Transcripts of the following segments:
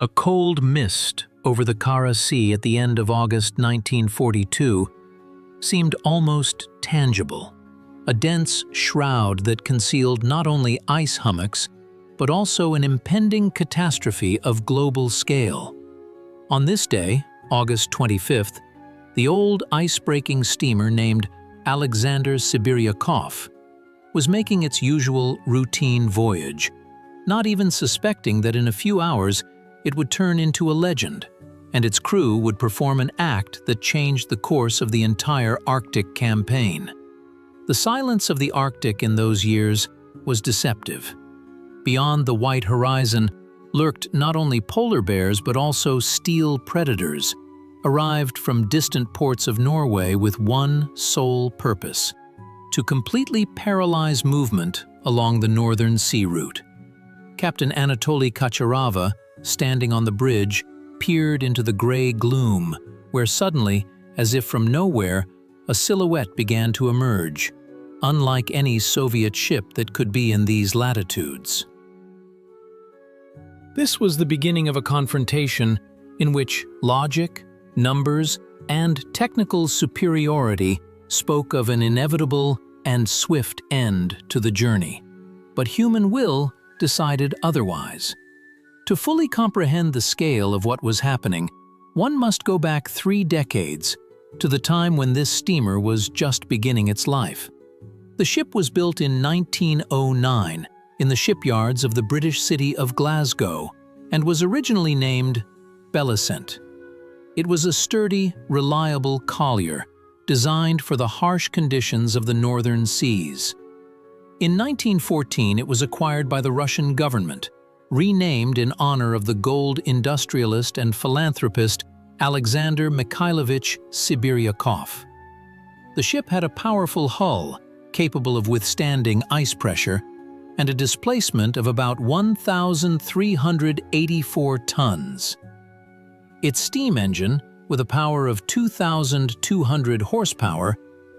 A cold mist over the Kara Sea at the end of August 1942 seemed almost tangible, a dense shroud that concealed not only ice hummocks, but also an impending catastrophe of global scale. On this day, August 25th, the old ice-breaking steamer named Alexander Sibiryakov was making its usual routine voyage, not even suspecting that in a few hours it would turn into a legend, and its crew would perform an act that changed the course of the entire Arctic campaign. The silence of the Arctic in those years was deceptive. Beyond the white horizon lurked not only polar bears but also steel predators, arrived from distant ports of Norway with one sole purpose: to completely paralyze movement along the northern sea route. Captain Anatoly Kacharava, standing on the bridge, peered into the gray gloom, where suddenly, as if from nowhere, a silhouette began to emerge, unlike any Soviet ship that could be in these latitudes. This was the beginning of a confrontation in which logic, numbers, and technical superiority spoke of an inevitable and swift end to the journey. But human will decided otherwise. To fully comprehend the scale of what was happening, one must go back 3 decades, to the time when this steamer was just beginning its life. The ship was built in 1909 in the shipyards of the British city of Glasgow and was originally named Battleship. It was a sturdy, reliable collier designed for the harsh conditions of the northern seas. In 1914, it was acquired by the Russian government, renamed in honor of the gold industrialist and philanthropist Alexander Mikhailovich Sibiryakov. The ship had a powerful hull capable of withstanding ice pressure and a displacement of about 1,384 tons. Its steam engine, with a power of 2,200 horsepower,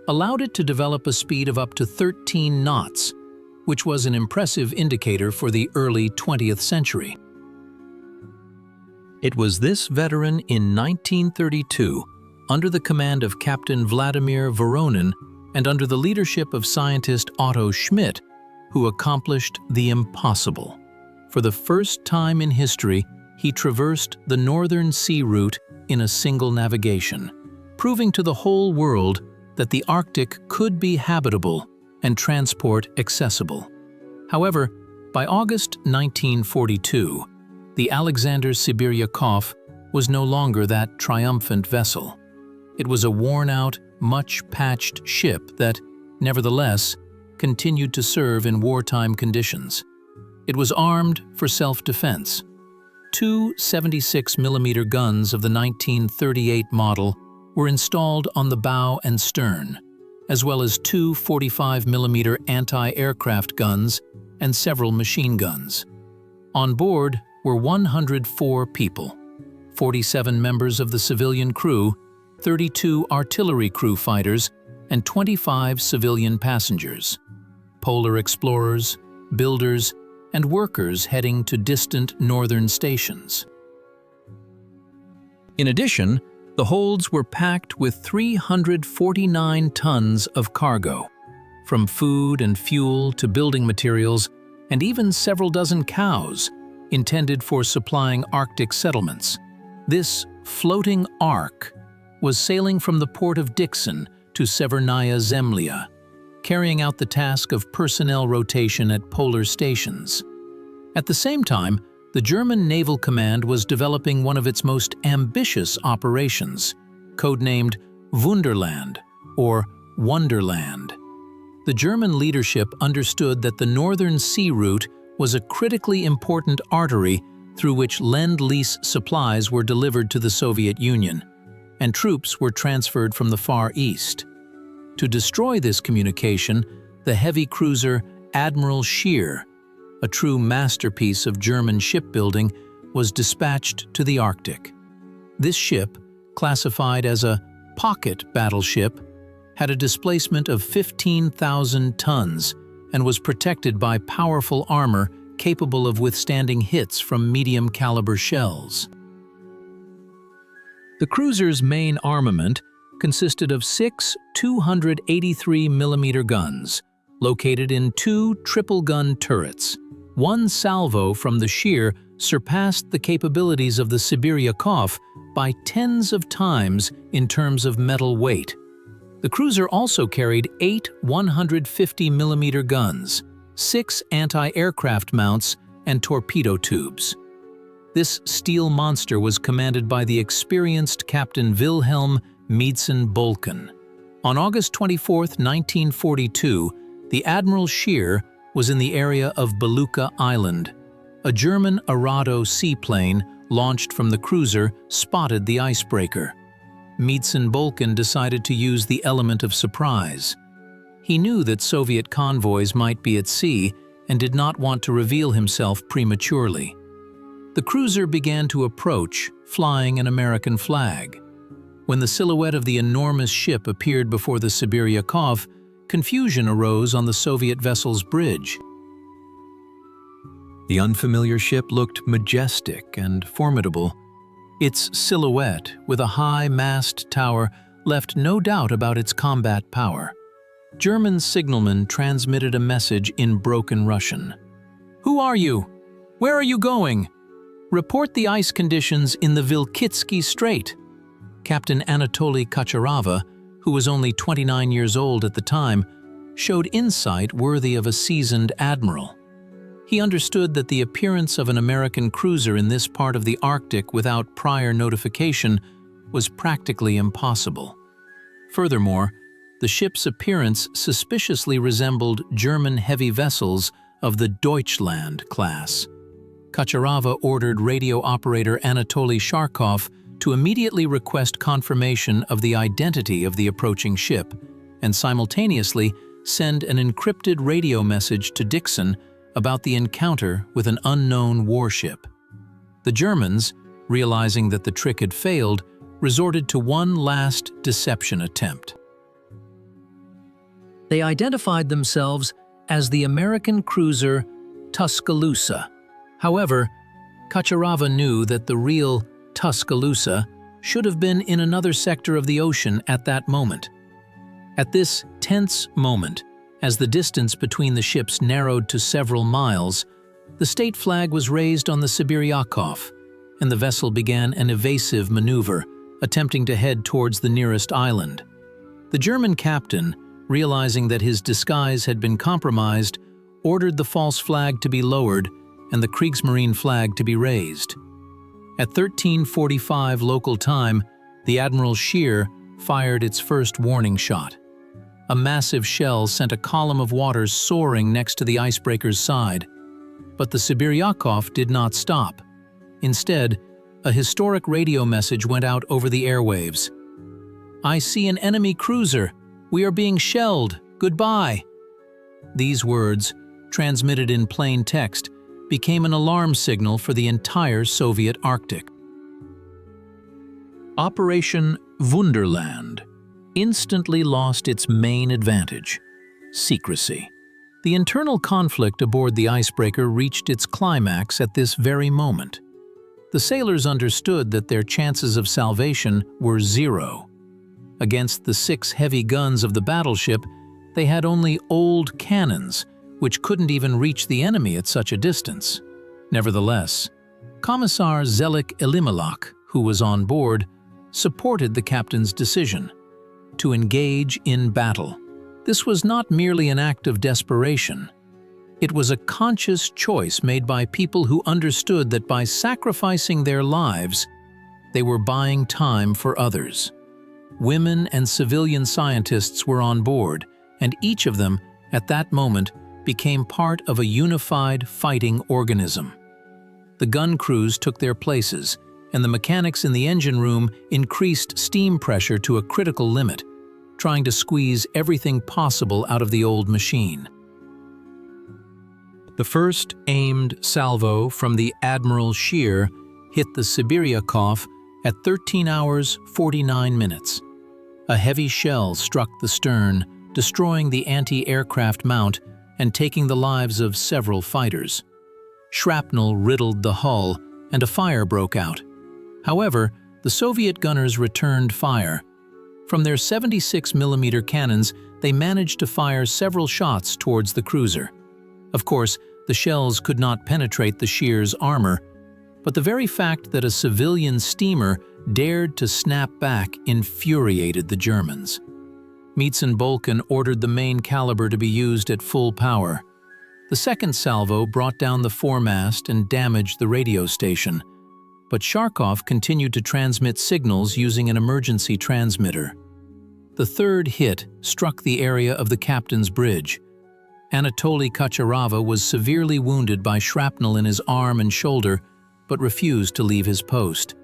allowed it to develop a speed of up to 13 knots, which was an impressive indicator for the early 20th century. It was this veteran in 1932, under the command of Captain Vladimir Voronin and under the leadership of scientist Otto Schmidt, who accomplished the impossible. For the first time in history, he traversed the northern sea route in a single navigation, proving to the whole world that the Arctic could be habitable and transport accessible. However, by August 1942, the Alexander Sibiryakov was no longer that triumphant vessel. It was a worn-out, much-patched ship that, nevertheless, continued to serve in wartime conditions. It was armed for self-defense. 2 76mm guns of the 1938 model were installed on the bow and stern, as well as 2 45mm anti-aircraft guns and several machine guns. On board were 104 people, 47 members of the civilian crew, 32 artillery crew fighters, and 25 civilian passengers, polar explorers, builders, and workers heading to distant northern stations. In addition, the holds were packed with 349 tons of cargo, from food and fuel to building materials, and even several dozen cows, intended for supplying Arctic settlements. This floating ark was sailing from the port of Dixon to Severnaya Zemlya, carrying out the task of personnel rotation at polar stations. At the same time, the German Naval Command was developing one of its most ambitious operations, codenamed Wunderland, or Wonderland. The German leadership understood that the northern sea route was a critically important artery through which Lend-Lease supplies were delivered to the Soviet Union, and troops were transferred from the Far East. To destroy this communication, the heavy cruiser Admiral Scheer, a true masterpiece of German shipbuilding, was dispatched to the Arctic. This ship, classified as a pocket battleship, had a displacement of 15,000 tons and was protected by powerful armor capable of withstanding hits from medium-caliber shells. The cruiser's main armament consisted of 6 283mm guns, located in 2 triple-gun turrets. One salvo from the sheer surpassed the capabilities of the Sibiryakov by tens of times in terms of metal weight. The cruiser also carried 8 150mm guns, 6 anti-aircraft mounts, and torpedo tubes. This steel monster was commanded by the experienced Captain Wilhelm Metzen-Bolken. On August 24, 1942, the Admiral Scheer was in the area of Beluga Island. A German Arado seaplane launched from the cruiser spotted the icebreaker. Metzen-Bolken decided to use the element of surprise. He knew that Soviet convoys might be at sea and did not want to reveal himself prematurely. The cruiser began to approach, flying an American flag. When the silhouette of the enormous ship appeared before the Sibiryakov, confusion arose on the Soviet vessel's bridge. The unfamiliar ship looked majestic and formidable. Its silhouette, with a high mast tower, left no doubt about its combat power. German signalmen transmitted a message in broken Russian. "Who are you? Where are you going? Report the ice conditions in the Vilkitsky Strait." Captain Anatoly Kacharava, who was only 29 years old at the time, showed insight worthy of a seasoned admiral. He understood that the appearance of an American cruiser in this part of the Arctic without prior notification was practically impossible. Furthermore, the ship's appearance suspiciously resembled German heavy vessels of the Deutschland class. Kacharava ordered radio operator Anatoly Sharkov to immediately request confirmation of the identity of the approaching ship, and simultaneously send an encrypted radio message to Dixon about the encounter with an unknown warship. The Germans, realizing that the trick had failed, resorted to one last deception attempt. They identified themselves as the American cruiser Tuscaloosa. However, Kacharava knew that the real Tuscaloosa should have been in another sector of the ocean at that moment. At this tense moment, as the distance between the ships narrowed to several miles, the state flag was raised on the Sibiryakov, and the vessel began an evasive maneuver, attempting to head towards the nearest island. The German captain, realizing that his disguise had been compromised, ordered the false flag to be lowered and the Kriegsmarine flag to be raised. At 13:45 local time, the Admiral Scheer fired its first warning shot. A massive shell sent a column of water soaring next to the icebreaker's side. But the Sibiryakov did not stop. Instead, a historic radio message went out over the airwaves. "I see an enemy cruiser. We are being shelled. Goodbye." These words, transmitted in plain text, became an alarm signal for the entire Soviet Arctic. Operation Wunderland instantly lost its main advantage: secrecy. The internal conflict aboard the icebreaker reached its climax at this very moment. The sailors understood that their chances of salvation were zero. Against the 6 heavy guns of the battleship, they had only old cannons, which couldn't even reach the enemy at such a distance. Nevertheless, Commissar Zelik Elimelech, who was on board, supported the captain's decision to engage in battle. This was not merely an act of desperation. It was a conscious choice made by people who understood that by sacrificing their lives, they were buying time for others. Women and civilian scientists were on board, and each of them, at that moment, became part of a unified fighting organism. The gun crews took their places, and the mechanics in the engine room increased steam pressure to a critical limit, trying to squeeze everything possible out of the old machine. The first aimed salvo from the Admiral Scheer hit the Sibiryakov at 13 hours 49 minutes. A heavy shell struck the stern, destroying the anti-aircraft mount and taking the lives of several fighters. Shrapnel riddled the hull, and a fire broke out. However, the Soviet gunners returned fire. From their 76mm cannons, they managed to fire several shots towards the cruiser. Of course, the shells could not penetrate the Shear's armor, but the very fact that a civilian steamer dared to snap back infuriated the Germans. Bolkin ordered the main caliber to be used at full power. The second salvo brought down the foremast and damaged the radio station, but Sharkov continued to transmit signals using an emergency transmitter. The third hit struck the area of the captain's bridge. Anatoly Kacharava was severely wounded by shrapnel in his arm and shoulder, but refused to leave his post.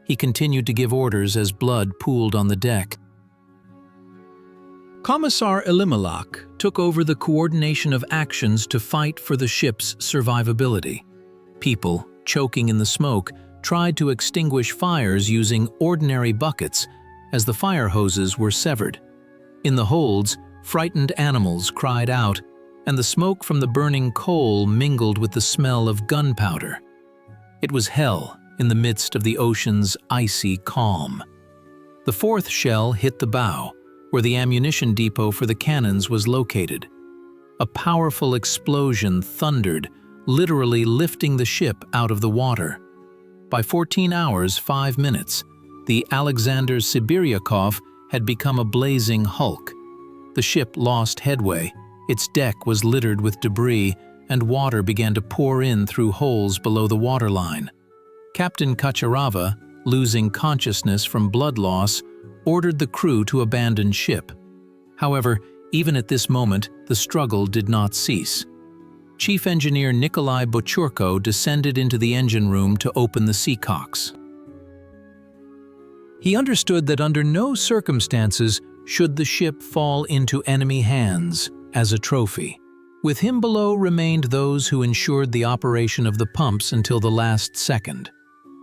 He continued to give orders as blood pooled on the deck. Commissar Elimelech took over the coordination of actions to fight for the ship's survivability. People, choking in the smoke, tried to extinguish fires using ordinary buckets as the fire hoses were severed. In the holds, frightened animals cried out, and the smoke from the burning coal mingled with the smell of gunpowder. It was hell in the midst of the ocean's icy calm. The fourth shell hit the bow, where the ammunition depot for the cannons was located. A powerful explosion thundered, literally lifting the ship out of the water. By 14 hours, 5 minutes, the Alexander Sibiryakov had become a blazing hulk. The ship lost headway, its deck was littered with debris, and water began to pour in through holes below the waterline. Captain Kacharava, losing consciousness from blood loss, ordered the crew to abandon ship. However, even at this moment, the struggle did not cease. Chief Engineer Nikolai Bochurko descended into the engine room to open the seacocks. He understood that under no circumstances should the ship fall into enemy hands as a trophy. With him below remained those who ensured the operation of the pumps until the last second.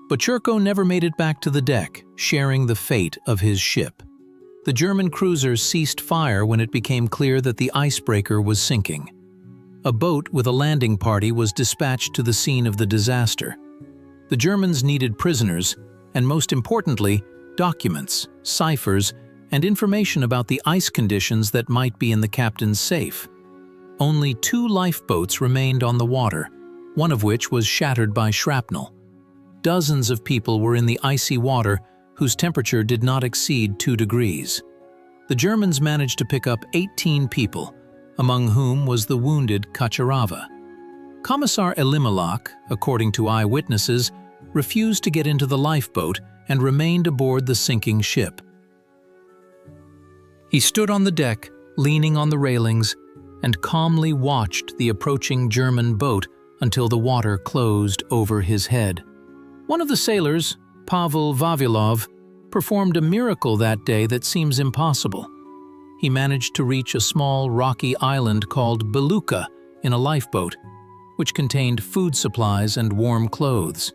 Bochurko never made it back to the deck, sharing the fate of his ship. The German cruiser ceased fire when it became clear that the icebreaker was sinking. A boat with a landing party was dispatched to the scene of the disaster. The Germans needed prisoners, and most importantly, documents, ciphers, and information about the ice conditions that might be in the captain's safe. Only 2 lifeboats remained on the water, one of which was shattered by shrapnel. Dozens of people were in the icy water whose temperature did not exceed 2 degrees. The Germans managed to pick up 18 people, among whom was the wounded Kacharava. Commissar Elimelech, according to eyewitnesses, refused to get into the lifeboat and remained aboard the sinking ship. He stood on the deck, leaning on the railings, and calmly watched the approaching German boat until the water closed over his head. One of the sailors, Pavel Vavilov, performed a miracle that day that seems impossible. He managed to reach a small rocky island called Beluga in a lifeboat, which contained food supplies and warm clothes.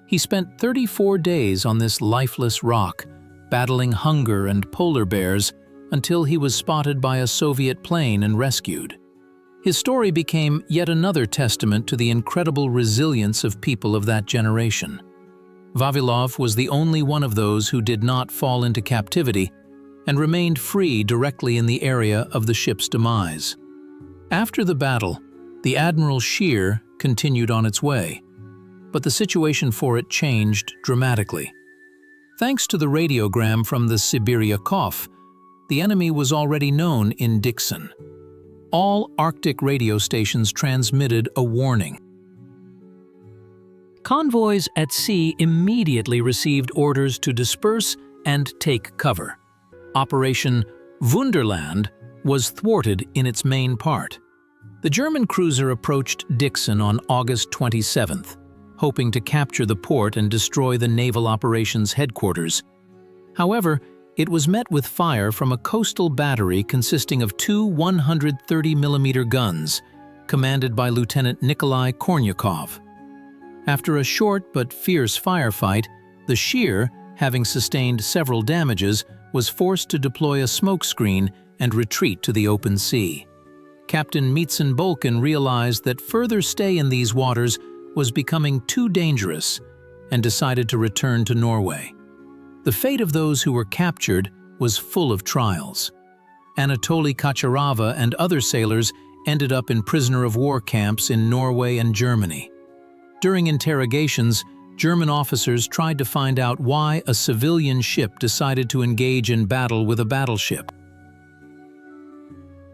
He spent 34 days on this lifeless rock, battling hunger and polar bears until he was spotted by a Soviet plane and rescued. His story became yet another testament to the incredible resilience of people of that generation. Vavilov was the only one of those who did not fall into captivity and remained free directly in the area of the ship's demise. After the battle, the Admiral Shear continued on its way, but the situation for it changed dramatically. Thanks to the radiogram from the Sibiryakov, the enemy was already known in Dixon. All Arctic radio stations transmitted a warning. Convoys at sea immediately received orders to disperse and take cover. Operation Wunderland was thwarted in its main part. The German cruiser approached Dixon on August 27th, hoping to capture the port and destroy the naval operations headquarters. However, it was met with fire from a coastal battery consisting of 2 130mm guns, commanded by Lieutenant Nikolai Kornyakov. After a short but fierce firefight, the Shear, having sustained several damages, was forced to deploy a smokescreen and retreat to the open sea. Captain Bolken realized that further stay in these waters was becoming too dangerous and decided to return to Norway. The fate of those who were captured was full of trials. Anatoly Kacharava and other sailors ended up in prisoner-of-war camps in Norway and Germany. During interrogations, German officers tried to find out why a civilian ship decided to engage in battle with a battleship.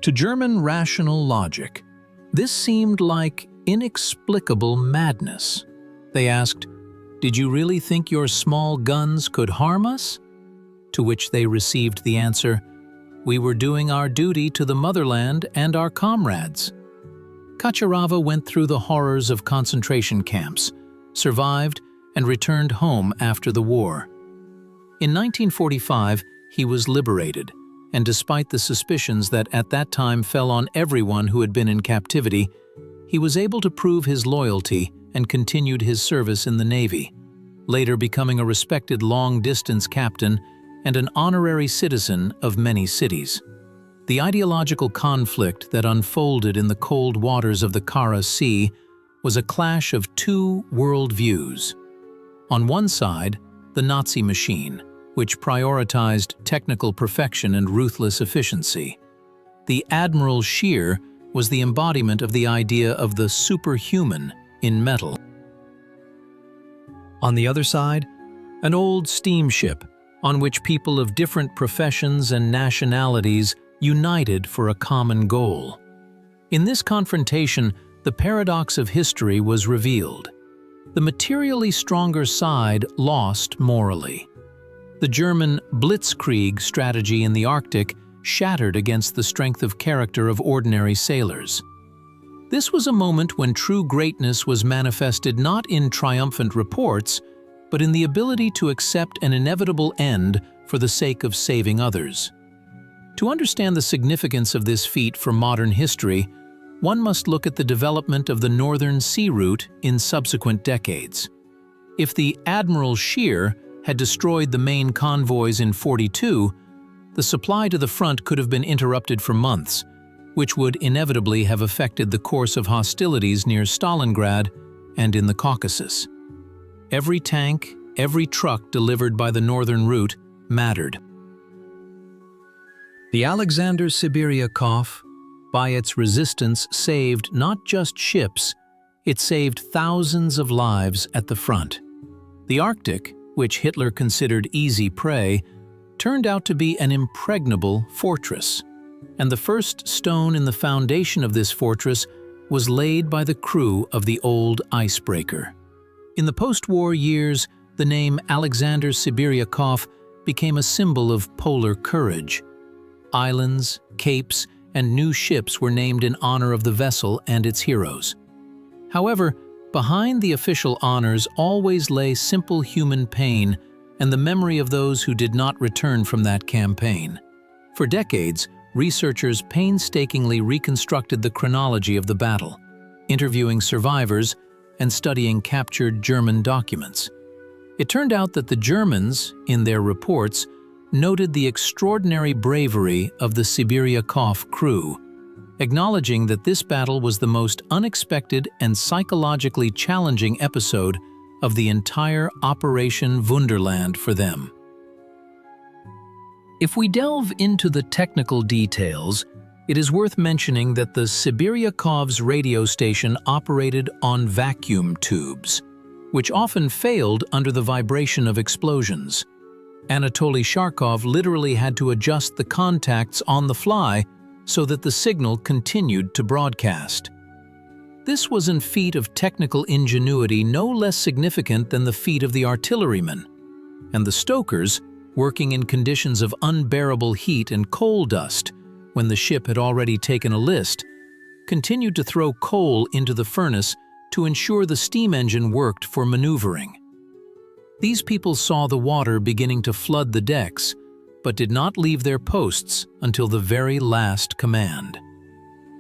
To German rational logic, this seemed like inexplicable madness. They asked, "Did you really think your small guns could harm us?" To which they received the answer, "We were doing our duty to the motherland and our comrades." Kacharava went through the horrors of concentration camps, survived, and returned home after the war. In 1945, he was liberated, and despite the suspicions that at that time fell on everyone who had been in captivity, he was able to prove his loyalty and continued his service in the Navy, later becoming a respected long-distance captain and an honorary citizen of many cities. The ideological conflict that unfolded in the cold waters of the Kara Sea was a clash of two worldviews. On one side, the Nazi machine, which prioritized technical perfection and ruthless efficiency. The Admiral Scheer was the embodiment of the idea of the superhuman in metal. On the other side, an old steamship on which people of different professions and nationalities united for a common goal. In this confrontation, the paradox of history was revealed. The materially stronger side lost morally. The German blitzkrieg strategy in the Arctic shattered against the strength of character of ordinary sailors. This was a moment when true greatness was manifested not in triumphant reports, but in the ability to accept an inevitable end for the sake of saving others. To understand the significance of this feat for modern history, one must look at the development of the Northern Sea Route in subsequent decades. If the Admiral Scheer had destroyed the main convoys in '42, the supply to the front could have been interrupted for months, which would inevitably have affected the course of hostilities near Stalingrad and in the Caucasus. Every tank, every truck delivered by the Northern Route mattered. The Alexander Sibiryakov, by its resistance, saved not just ships, it saved thousands of lives at the front. The Arctic, which Hitler considered easy prey, turned out to be an impregnable fortress, and the first stone in the foundation of this fortress was laid by the crew of the old icebreaker. In the post-war years, the name Alexander Sibiryakov became a symbol of polar courage. Islands, capes, and new ships were named in honor of the vessel and its heroes. However, behind the official honors always lay simple human pain and the memory of those who did not return from that campaign. For decades, researchers painstakingly reconstructed the chronology of the battle, interviewing survivors and studying captured German documents. It turned out that the Germans, in their reports, noted the extraordinary bravery of the Sibiryakov crew, acknowledging that this battle was the most unexpected and psychologically challenging episode of the entire Operation Wunderland for them. If we delve into the technical details, it is worth mentioning that the Sibiryakov's radio station operated on vacuum tubes, which often failed under the vibration of explosions. Anatoly Sharkov literally had to adjust the contacts on the fly so that the signal continued to broadcast. This was a feat of technical ingenuity no less significant than the feat of the artillerymen, and the stokers, working in conditions of unbearable heat and coal dust when the ship had already taken a list, continued to throw coal into the furnace to ensure the steam engine worked for maneuvering. These people saw the water beginning to flood the decks, but did not leave their posts until the very last command.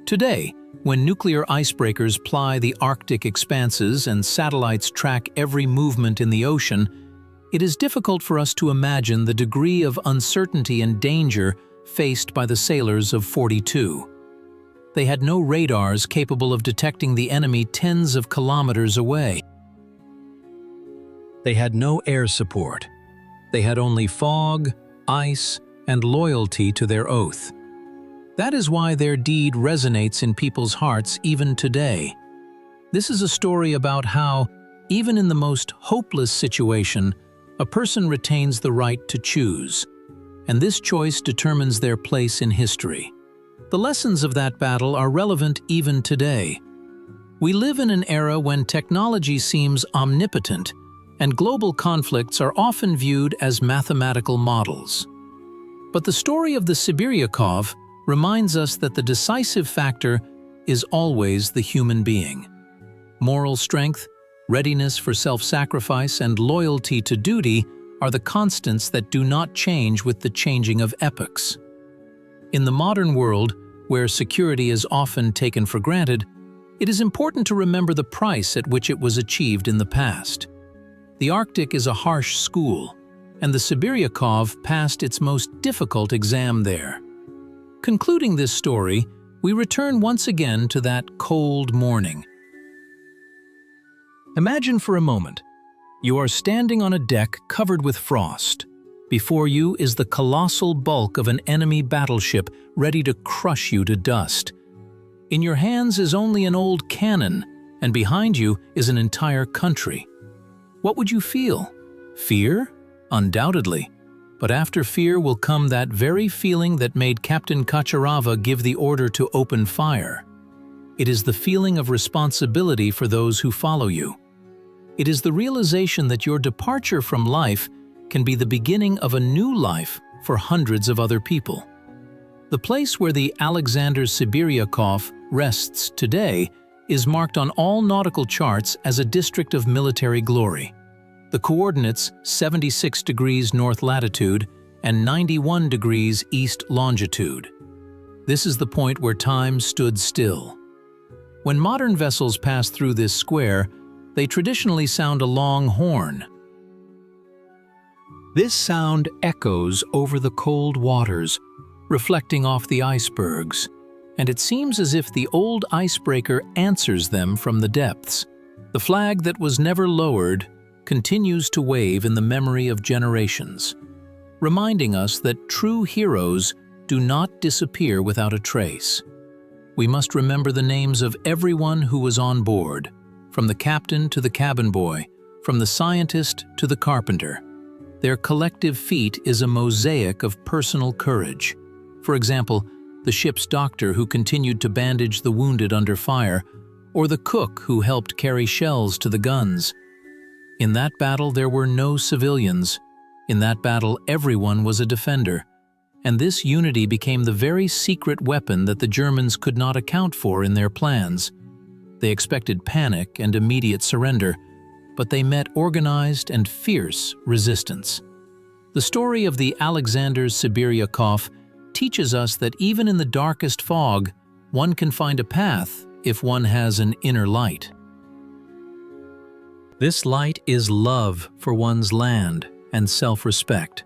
Today, when nuclear icebreakers ply the Arctic expanses and satellites track every movement in the ocean, it is difficult for us to imagine the degree of uncertainty and danger faced by the sailors of '42. They had no radars capable of detecting the enemy tens of kilometers away. They had no air support. They had only fog, ice, and loyalty to their oath. That is why their deed resonates in people's hearts even today. This is a story about how, even in the most hopeless situation, a person retains the right to choose, and this choice determines their place in history. The lessons of that battle are relevant even today. We live in an era when technology seems omnipotent, and global conflicts are often viewed as mathematical models. But the story of the Sibiryakov reminds us that the decisive factor is always the human being. Moral strength, readiness for self-sacrifice, and loyalty to duty are the constants that do not change with the changing of epochs. In the modern world, where security is often taken for granted, it is important to remember the price at which it was achieved in the past. The Arctic is a harsh school, and the Sibiryakov passed its most difficult exam there. Concluding this story, we return once again to that cold morning. Imagine for a moment, you are standing on a deck covered with frost. Before you is the colossal bulk of an enemy battleship ready to crush you to dust. In your hands is only an old cannon, and behind you is an entire country. What would you feel? Fear? Undoubtedly. But after fear will come that very feeling that made Captain Kacharava give the order to open fire. It is the feeling of responsibility for those who follow you. It is the realization that your departure from life can be the beginning of a new life for hundreds of other people. The place where the Alexander Sibiryakov rests today is marked on all nautical charts as a district of military glory. The coordinates 76 degrees north latitude and 91 degrees east longitude. This is the point where time stood still. When modern vessels pass through this square, they traditionally sound a long horn. This sound echoes over the cold waters, reflecting off the icebergs, and it seems as if the old icebreaker answers them from the depths. The flag that was never lowered continues to wave in the memory of generations, reminding us that true heroes do not disappear without a trace. We must remember the names of everyone who was on board, from the captain to the cabin boy, from the scientist to the carpenter. Their collective feat is a mosaic of personal courage. For example, the ship's doctor who continued to bandage the wounded under fire, or the cook who helped carry shells to the guns. In that battle, there were no civilians. In that battle, everyone was a defender. And this unity became the very secret weapon that the Germans could not account for in their plans. They expected panic and immediate surrender, but they met organized and fierce resistance. The story of the Alexander Sibiryakov teaches us that even in the darkest fog, one can find a path if one has an inner light. This light is love for one's land and self-respect.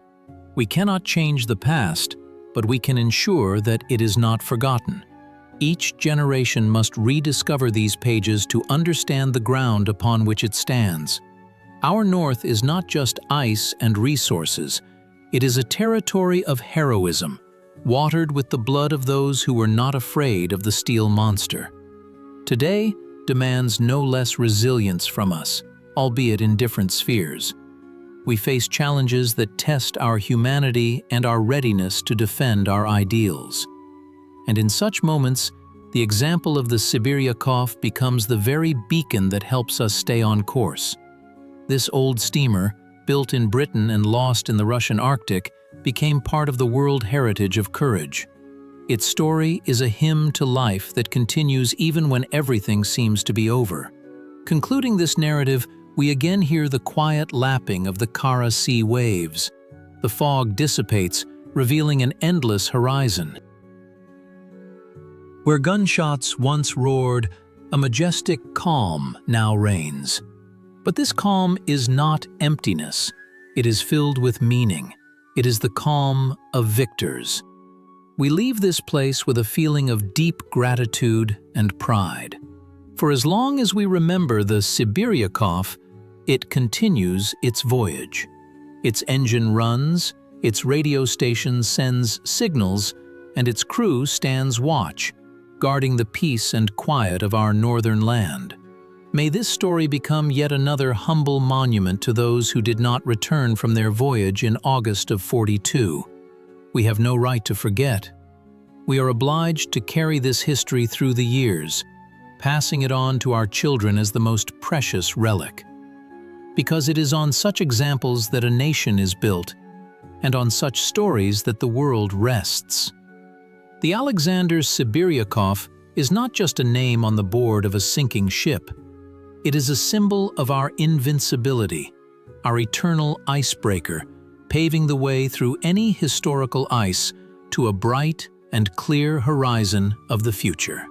We cannot change the past, but we can ensure that it is not forgotten. Each generation must rediscover these pages to understand the ground upon which it stands. Our North is not just ice and resources. It is a territory of heroism, watered with the blood of those who were not afraid of the steel monster. Today demands no less resilience from us, albeit in different spheres. We face challenges that test our humanity and our readiness to defend our ideals. And in such moments, the example of the Sibiryakov becomes the very beacon that helps us stay on course. This old steamer, built in Britain and lost in the Russian Arctic, became part of the world heritage of courage. Its story is a hymn to life that continues even when everything seems to be over. Concluding this narrative, we again hear the quiet lapping of the Kara Sea waves. The fog dissipates, revealing an endless horizon. Where gunshots once roared, a majestic calm now reigns. But this calm is not emptiness. It is filled with meaning. It is the calm of victors. we leave this place with a feeling of deep gratitude and pride. For as long as we remember the Sibiryakov, it continues its voyage. Its engine runs, its radio station sends signals, and its crew stands watch, guarding the peace and quiet of our northern land. May this story become yet another humble monument to those who did not return from their voyage in August of '42. We have no right to forget. We are obliged to carry this history through the years, passing it on to our children as the most precious relic. Because it is on such examples that a nation is built, and on such stories that the world rests. The Alexander Sibiryakov is not just a name on the board of a sinking ship. It is a symbol of our invincibility, our eternal icebreaker, paving the way through any historical ice to a bright and clear horizon of the future.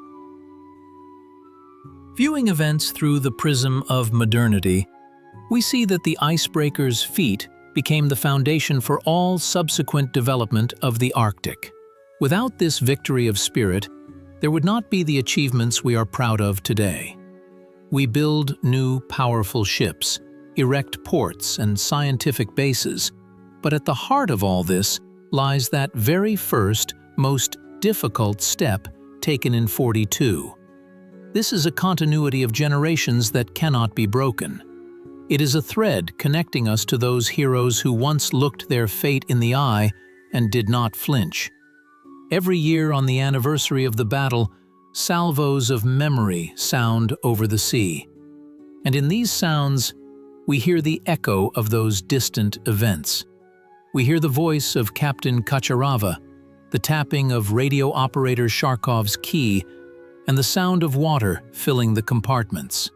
Viewing events through the prism of modernity, we see that the icebreaker's feat became the foundation for all subsequent development of the Arctic. Without this victory of spirit, there would not be the achievements we are proud of today. We build new, powerful ships, erect ports and scientific bases, but at the heart of all this lies that very first, most difficult step taken in '42. This is a continuity of generations that cannot be broken. It is a thread connecting us to those heroes who once looked their fate in the eye and did not flinch. Every year on the anniversary of the battle, salvos of memory sound over the sea. And in these sounds, we hear the echo of those distant events. We hear the voice of Captain Kacharava, the tapping of radio operator Sharkov's key, and the sound of water filling the compartments.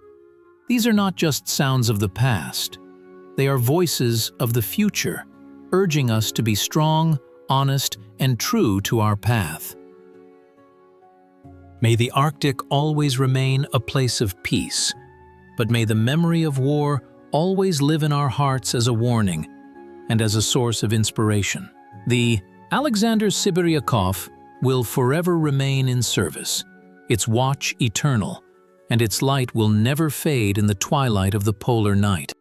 These are not just sounds of the past. They are voices of the future, urging us to be strong, honest, and true to our path. May the Arctic always remain a place of peace, but may the memory of war always live in our hearts as a warning and as a source of inspiration. The Alexander Sibiryakov will forever remain in service, its watch eternal, and its light will never fade in the twilight of the polar night.